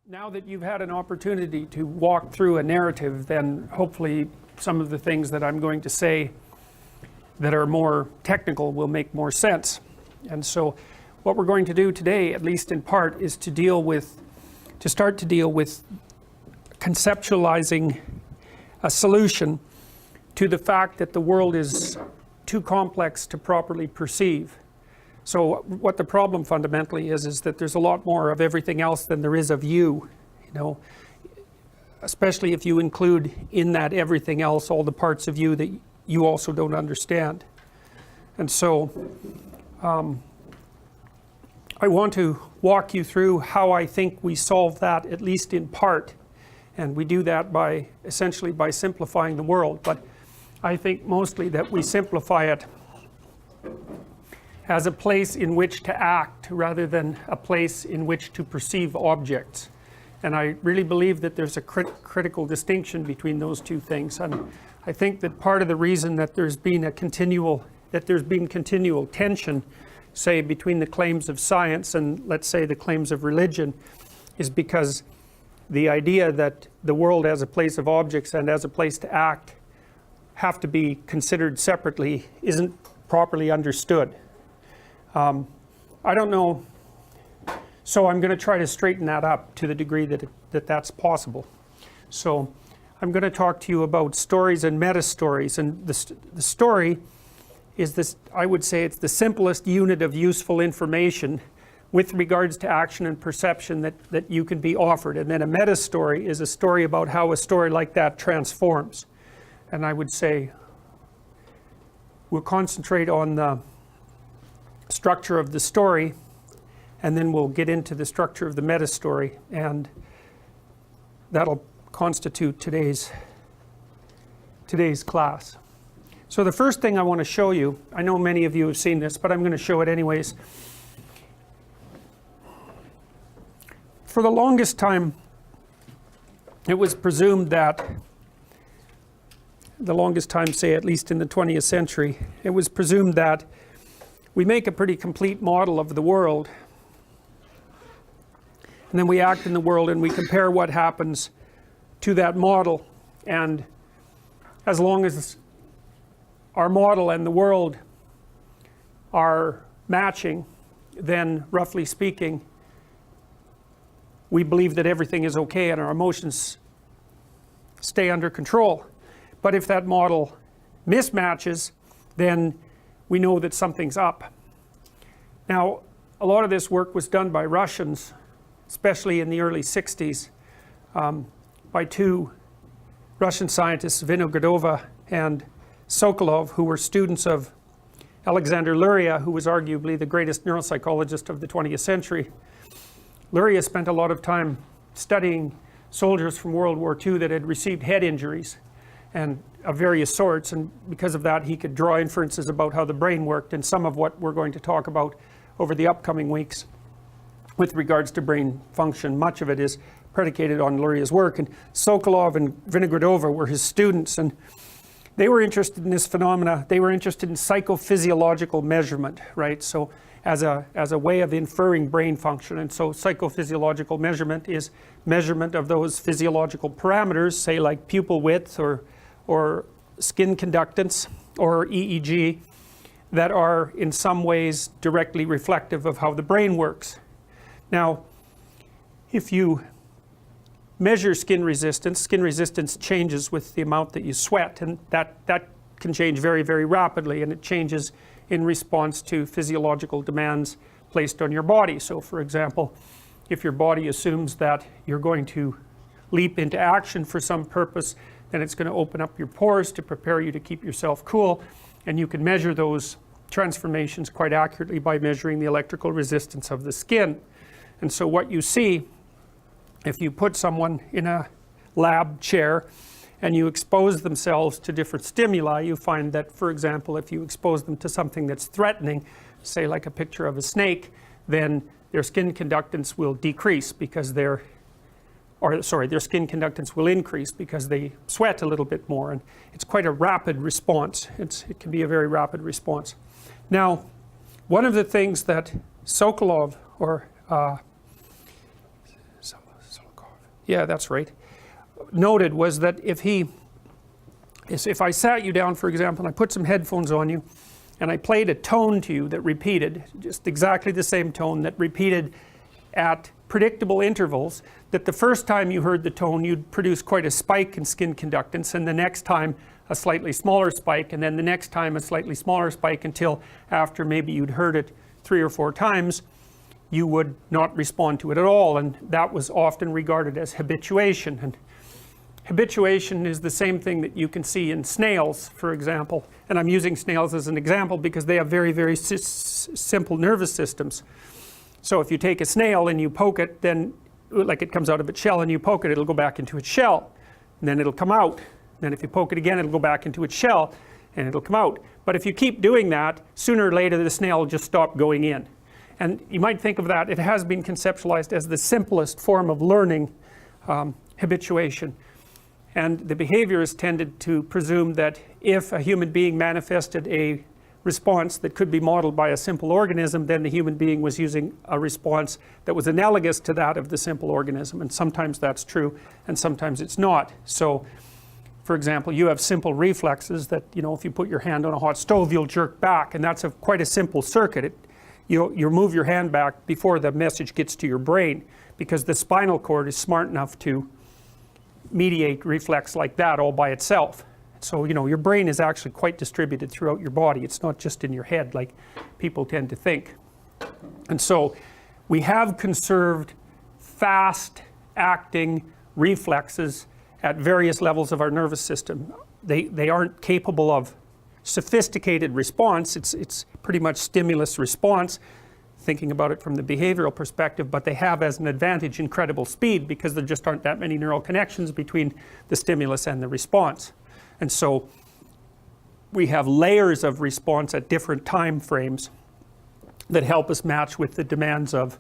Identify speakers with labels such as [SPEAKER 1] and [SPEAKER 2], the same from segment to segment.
[SPEAKER 1] Now that you've had an opportunity to walk through a narrative, then hopefully some of the things that I'm going to say that are more technical will make more sense. And so what we're going to do today, at least in part, is to start to deal with conceptualizing a solution to the fact that the world is too complex to properly perceive. So what the problem fundamentally is that there's a lot more of everything else than there is of you, especially if you include in that everything else all the parts of you that you also don't understand. And so I want to walk you through how I think we solve that, at least in part. And we do that essentially by simplifying the world. But I think mostly that we simplify it as a place in which to act rather than a place in which to perceive objects. And I really believe that there's a critical distinction between those two things. And I think that part of the reason that there's been continual tension, say, between the claims of science and, let's say, the claims of religion, is because the idea that the world as a place of objects and as a place to act have to be considered separately isn't properly understood. I don't know, so I'm going to try to straighten that up to the degree that that's possible. So I'm going to talk to you about stories and metastories, and the story is this, I would say it's the simplest unit of useful information with regards to action and perception that you can be offered. And then a metastory is a story about how a story like that transforms. And I would say we'll concentrate on the structure of the story, and then we'll get into the structure of the metastory, and that'll constitute today's class. So the first thing I want to show you, I know many of you have seen this, but I'm going to show it anyways. For the longest time, it was presumed that, say at least in the 20th century, it was presumed that we make a pretty complete model of the world, and then we act in the world and we compare what happens to that model, and as long as our model and the world are matching, then roughly speaking we believe that everything is okay and our emotions stay under control. But if that model mismatches, then we know that something's up. Now, a lot of this work was done by Russians, especially in the early 60s, by two Russian scientists, Vinogradova and Sokolov, who were students of Alexander Luria, who was arguably the greatest neuropsychologist of the 20th century. Luria spent a lot of time studying soldiers from World War II that had received head injuries and of various sorts, and because of that he could draw inferences about how the brain worked, and some of what we're going to talk about over the upcoming weeks with regards to brain function, much of it is predicated on Luria's work. And Sokolov and Vinogradova were his students, and they were interested in this phenomena. They were interested in psychophysiological measurement, right? So as a way of inferring brain function. And so psychophysiological measurement is measurement of those physiological parameters, say like pupil width or skin conductance or EEG, that are in some ways directly reflective of how the brain works. Now, if you measure skin resistance changes with the amount that you sweat, and that can change very, very rapidly, and it changes in response to physiological demands placed on your body. So for example, if your body assumes that you're going to leap into action for some purpose, then it's going to open up your pores to prepare you to keep yourself cool, and you can measure those transformations quite accurately by measuring the electrical resistance of the skin. And so what you see, if you put someone in a lab chair and you expose themselves to different stimuli, you find that, for example, if you expose them to something that's threatening, say like a picture of a snake, then their skin conductance will decrease because their skin conductance will increase because they sweat a little bit more, and it's quite a rapid response. It can be a very rapid response. Now, one of the things that Sokolov or yeah, that's right, noted was that if I sat you down, for example, and I put some headphones on you, and I played a tone to you that repeated, just exactly the same tone that repeated at predictable intervals, that the first time you heard the tone you'd produce quite a spike in skin conductance, and the next time a slightly smaller spike, and then the next time a slightly smaller spike, until after maybe you'd heard it 3 or 4 times you would not respond to it at all, and that was often regarded as habituation. And habituation is the same thing that you can see in snails, for example, and I'm using snails as an example because they have very, very simple nervous systems. So if you take a snail and you poke it, then like it comes out of its shell and you poke it, it'll go back into its shell, and then it'll come out. Then if you poke it again, it'll go back into its shell and it'll come out. But if you keep doing that, sooner or later the snail will just stop going in. And you might think of that, it has been conceptualized as the simplest form of learning, habituation. And the behaviorists tended to presume that if a human being manifested a response that could be modeled by a simple organism, then the human being was using a response that was analogous to that of the simple organism. And sometimes that's true, and sometimes it's not. So, for example, you have simple reflexes that, you know, if you put your hand on a hot stove, you'll jerk back, and that's quite a simple circuit. You move your hand back before the message gets to your brain, because the spinal cord is smart enough to mediate reflex like that all by itself. So, you know, your brain is actually quite distributed throughout your body. It's not just in your head like people tend to think. And so we have conserved fast acting reflexes at various levels of our nervous system. They aren't capable of sophisticated response. It's pretty much stimulus response, thinking about it from the behavioral perspective, but they have as an advantage incredible speed, because there just aren't that many neural connections between the stimulus and the response. And so we have layers of response at different time frames that help us match with the demands of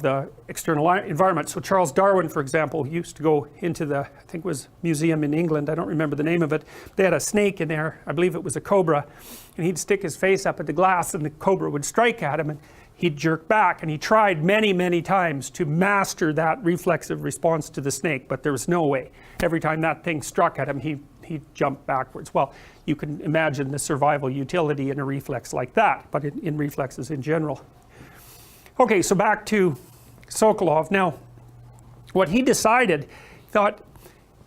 [SPEAKER 1] the external environment. So Charles Darwin, for example, used to go into the, I think it was museum in England, I don't remember the name of it. They had a snake in there, I believe it was a cobra, and he'd stick his face up at the glass and the cobra would strike at him and he'd jerk back, and he tried many, many times to master that reflexive response to the snake, but there was no way. Every time that thing struck at him, he jumped backwards. Well, you can imagine the survival utility in a reflex like that, but in reflexes in general. Okay, so back to Sokolov. Now, what he decided, thought,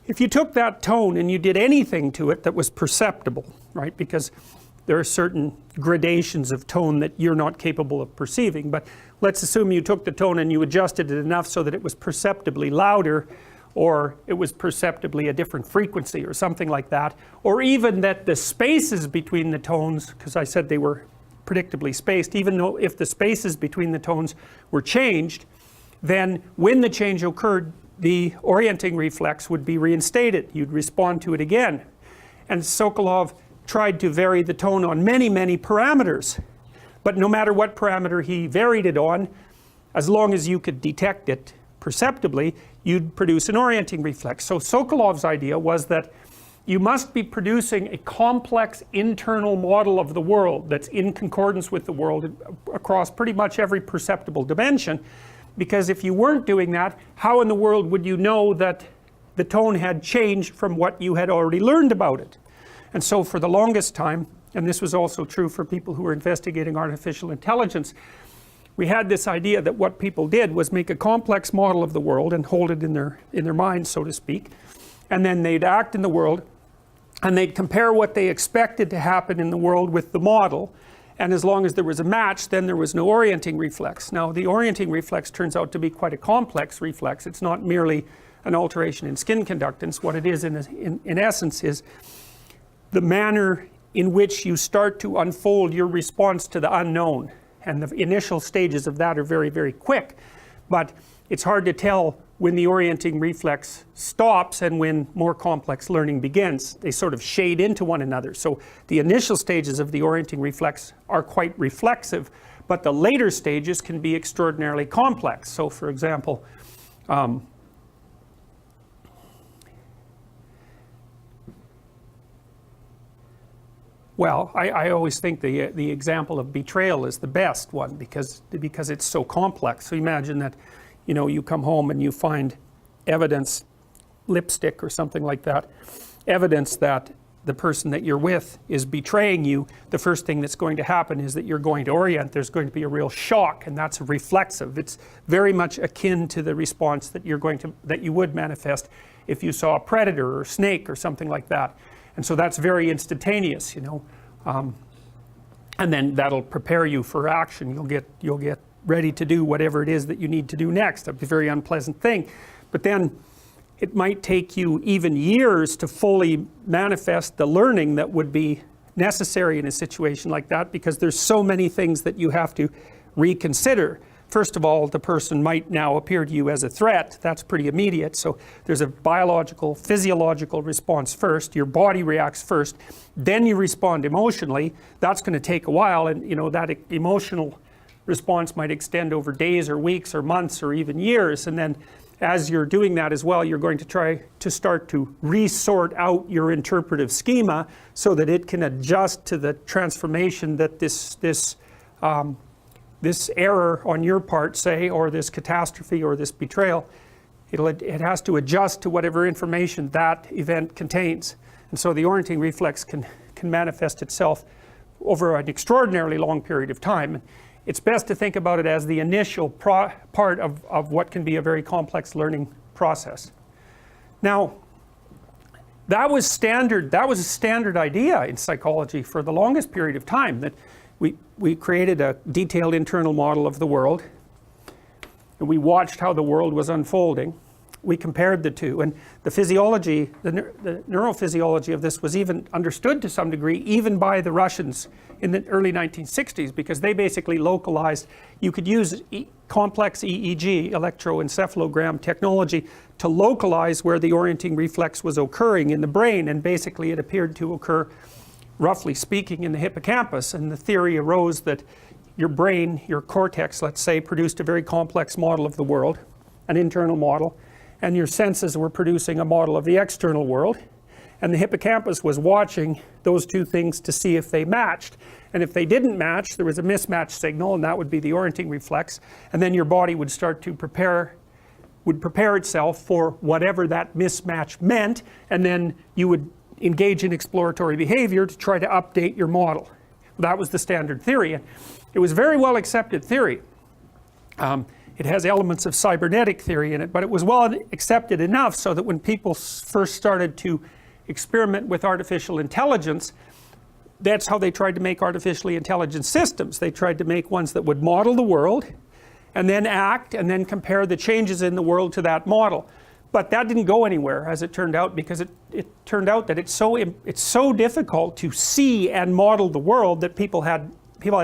[SPEAKER 1] if you took that tone and you did anything to it that was perceptible, right, because there are certain gradations of tone that you're not capable of perceiving, but let's assume you took the tone and you adjusted it enough so that it was perceptibly louder, or it was perceptibly a different frequency or something like that, or even that the spaces between the tones, because I said they were predictably spaced, even though if the spaces between the tones were changed, then when the change occurred, the orienting reflex would be reinstated. You'd respond to it again. And Sokolov tried to vary the tone on many, many parameters. But no matter what parameter he varied it on, as long as you could detect it perceptibly, you'd produce an orienting reflex. So Sokolov's idea was that you must be producing a complex internal model of the world that's in concordance with the world across pretty much every perceptible dimension, because if you weren't doing that, how in the world would you know that the tone had changed from what you had already learned about it? And so for the longest time, and this was also true for people who were investigating artificial intelligence, we had this idea that what people did was make a complex model of the world and hold it in their mind, so to speak, and then they'd act in the world and they'd compare what they expected to happen in the world with the model, and as long as there was a match, then there was no orienting reflex. Now the orienting reflex turns out to be quite a complex reflex. It's not merely an alteration in skin conductance. What it is in essence is the manner in which you start to unfold your response to the unknown, and the initial stages of that are very, very quick, but it's hard to tell when the orienting reflex stops and when more complex learning begins. They sort of shade into one another. So the initial stages of the orienting reflex are quite reflexive, but the later stages can be extraordinarily complex. So for example, well, I always think the example of betrayal is the best one because it's so complex. So imagine that, you know, you come home and you find evidence, lipstick or something like that, evidence that the person that you're with is betraying you, the first thing that's going to happen is that you're going to orient. There's going to be a real shock, and that's reflexive. It's very much akin to the response that you would manifest if you saw a predator or snake or something like that. And so that's very instantaneous, you know. And then that'll prepare you for action. You'll get ready to do whatever it is that you need to do next. That'd be a very unpleasant thing. But then it might take you even years to fully manifest the learning that would be necessary in a situation like that, because there's so many things that you have to reconsider. First of all, the person might now appear to you as a threat. That's pretty immediate. So there's a biological, physiological response first. Your body reacts first. Then you respond emotionally. That's going to take a while, and you know that emotional response might extend over days or weeks or months or even years. And then as you're doing that as well, you're going to try to start to resort out your interpretive schema so that it can adjust to the transformation that this error on your part, say, or this catastrophe or this betrayal, it has to adjust to whatever information that event contains. And so the orienting reflex can manifest itself over an extraordinarily long period of time. It's best to think about it as the initial part of what can be a very complex learning process. Now, that was a standard idea in psychology for the longest period of time, that we created a detailed internal model of the world, and we watched how the world was unfolding. We compared the two, and the physiology, the neurophysiology of this was even understood to some degree, even by the Russians in the early 1960s, because they basically localized. You could use complex EEG, electroencephalogram technology, to localize where the orienting reflex was occurring in the brain, and basically it appeared to occur, roughly speaking, in the hippocampus. And the theory arose that your brain, your cortex, let's say, produced a very complex model of the world, an internal model, and your senses were producing a model of the external world, and the hippocampus was watching those two things to see if they matched. And if they didn't match, there was a mismatch signal, and that would be the orienting reflex, and then your body would start to prepare itself for whatever that mismatch meant, and then you would engage in exploratory behavior to try to update your model. That was the standard theory, and it was very well accepted theory. It has elements of cybernetic theory in it, but it was well accepted enough so that when people first started to experiment with artificial intelligence, that's how they tried to make artificially intelligent systems. They tried to make ones that would model the world and then act and then compare the changes in the world to that model. But that didn't go anywhere, as it turned out, because it turned out that it's so difficult to see and model the world that people had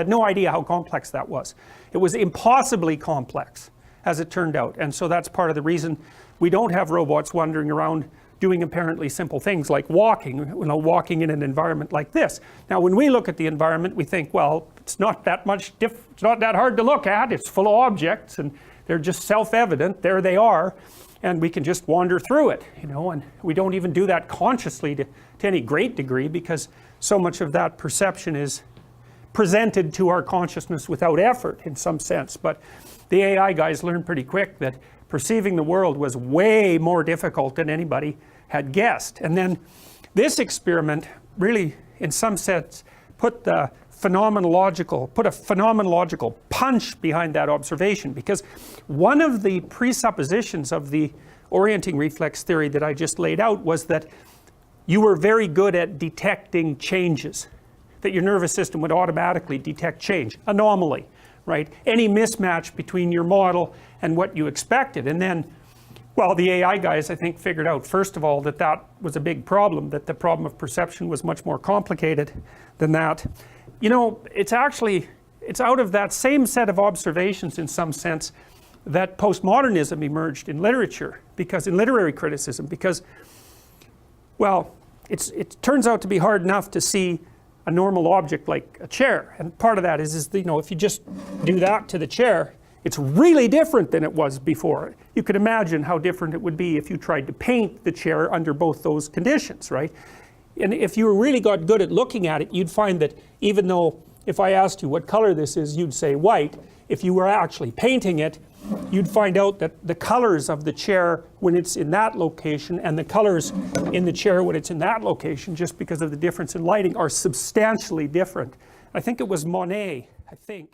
[SPEAKER 1] no idea how complex that was. It was impossibly complex, as it turned out. And so that's part of the reason we don't have robots wandering around doing apparently simple things like walking, walking in an environment like this. Now, when we look at the environment, we think, well, it's not that it's not that hard to look at. It's full of objects, and they're just self-evident. There they are, and we can just wander through it, and we don't even do that consciously to any great degree, because so much of that perception is presented to our consciousness without effort in some sense. But the AI guys learned pretty quick that perceiving the world was way more difficult than anybody had guessed. And then this experiment really, in some sense, put a phenomenological punch behind that observation, because one of the presuppositions of the orienting reflex theory that I just laid out was that you were very good at detecting changes, that your nervous system would automatically detect change, anomaly, right? Any mismatch between your model and what you expected. And then, well, the AI guys, I think, figured out, first of all, that was a big problem, that the problem of perception was much more complicated than that. It's out of that same set of observations, in some sense, that postmodernism emerged in literature, in literary criticism, because, well, it turns out to be hard enough to see a normal object like a chair, and part of that is if you just do that to the chair, it's really different than it was before. You could imagine how different it would be if you tried to paint the chair under both those conditions, right? And if you really got good at looking at it, you'd find that even though if I asked you what color this is, you'd say white, if you were actually painting it, you'd find out that the colors of the chair when it's in that location and the colors in the chair when it's in that location, just because of the difference in lighting, are substantially different. I think it was Monet, I think.